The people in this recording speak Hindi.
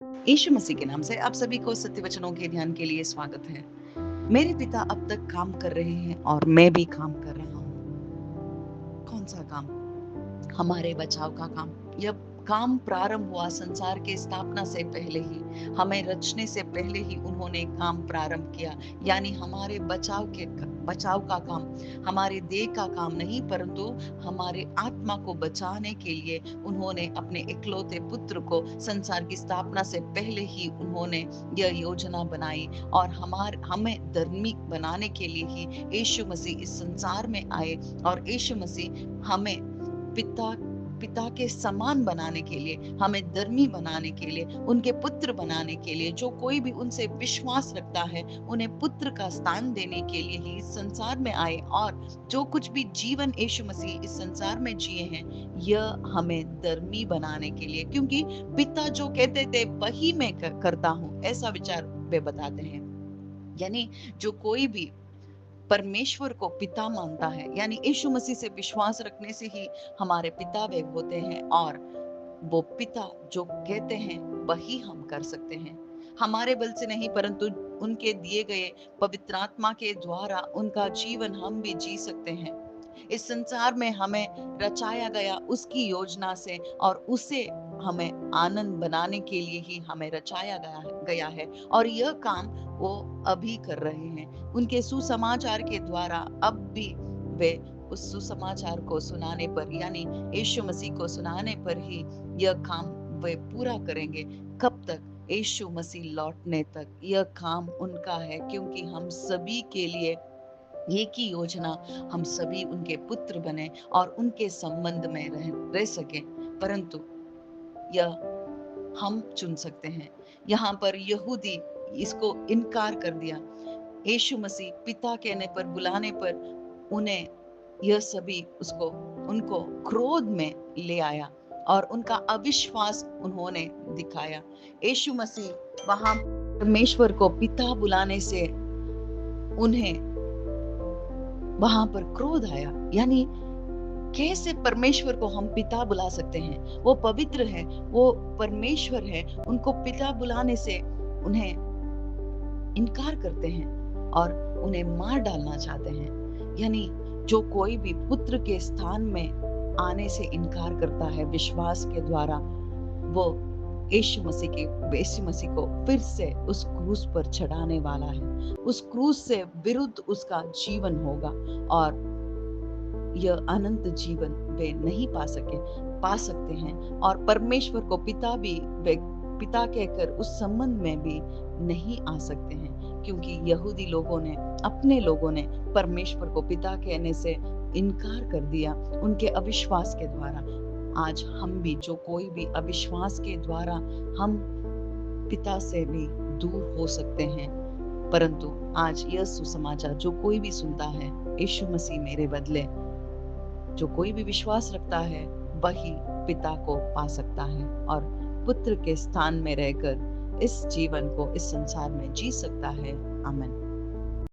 यीशु मसीह के नाम से आप सभी को सत्य वचनों के ध्यान के लिए स्वागत है। मेरे पिता अब तक काम कर रहे हैं और मैं भी काम कर रहा हूँ। कौन सा काम? हमारे बचाव का काम। यह काम प्रारंभ हुआ संसार के स्थापना से पहले ही, हमें रचने से पहले ही उन्होंने काम प्रारंभ किया। यानी हमारे बचाव का काम, हमारे देह का काम नहीं, परंतु हमारे आत्मा को बचाने के लिए उन्होंने अपने इकलौते पुत्र को संसार की स्थापना से पहले ही उन्होंने यह योजना बनाई। और हमें धर्मी बनाने के लिए ही यीशु मसीह इस संसार में आए। और यीशु मसीह हमें पिता पिता के समान बनाने के लिए, हमें धर्मी बनाने के लिए, उनके पुत्र बनाने के लिए, जो कोई भी उनसे विश्वास रखता है उन्हें पुत्र का स्थान देने के लिए ही इस संसार में आए। और जो कुछ भी जीवन यीशु मसीह इस संसार में जिए हैं, यह हमें धर्मी बनाने के लिए, क्योंकि पिता जो कहते थे वही मैं करता हूं, ऐसा विचार वे बताते हैं। यानी जो कोई भी परमेश्वर को पिता मानता है, यानी यीशु मसीह से विश्वास रखने से ही हमारे पिता वे होते हैं। और वो पिता जो कहते हैं वही हम कर सकते हैं, हमारे बल से नहीं, परंतु उनके दिए गए पवित्र आत्मा के द्वारा उनका जीवन हम भी जी सकते हैं। इस संसार में हमें रचाया गया उसकी योजना से, और उसे हमें आनंद बनाने के लिए ही हमें रचाया गया है। और यह काम वो अभी कर रहे हैं उनके सुसमाचार के द्वारा। अब भी वे उस सुसमाचार को सुनाने पर, यानी यीशु मसीह को सुनाने पर ही यह काम वे पूरा करेंगे। कब तक? यीशु मसीह लौटने तक यह काम उनका है, क्योंकि हम सभी के लिए एक ही योजना, हम सभी उनके पुत्र बने और उनके संबंध में रह सके। परंतु यह हम चुन सकते हैं। यहाँ पर यहूदी इसको इनकार कर दिया। यीशु मसीह पिता कहने पर, बुलाने पर उन्हें यह सभी उनको क्रोध में ले आया और उनका अविश्वास उन्होंने दिखाया। यीशु मसीह वहां परमेश्वर को पिता बुलाने से उन्हें वहां पर क्रोध आया। यानी कैसे परमेश्वर को हम पिता बुला सकते हैं? वो पवित्र है, वो परमेश्वर है, उनको पिता बुलाने से उन्हें इनकार करते हैं और उन्हें मार डालना चाहते हैं। यानी जो कोई भी पुत्र के स्थान में आने से इनकार करता है विश्वास के द्वारा, वो यीशु मसीह को फिर से उस क्रूस पर चढ़ाने वाला है। उस क्रूस से विरुद्ध उसका जीवन होगा और यह अनंत जीवन वे नहीं पा सकते हैं। और परमेश्वर को पिता कहकर उस संबंध में भी नहीं आ सकते हैं, क्योंकि यहूदी अपने लोगों ने परमेश्वर को पिता कहने से इनकार कर दिया उनके अविश्वास के द्वारा। आज हम भी, जो कोई भी अविश्वास के द्वारा हम पिता से भी दूर हो सकते हैं, परंतु आज यह सुसमाचार जो कोई भी सुनता है, यीशु मसीह मेरे बदले, जो कोई भी विश्वास रखता है वही पिता को पा सकता है और पुत्र के स्थान में रहकर इस जीवन को इस संसार में जी सकता है। आमीन।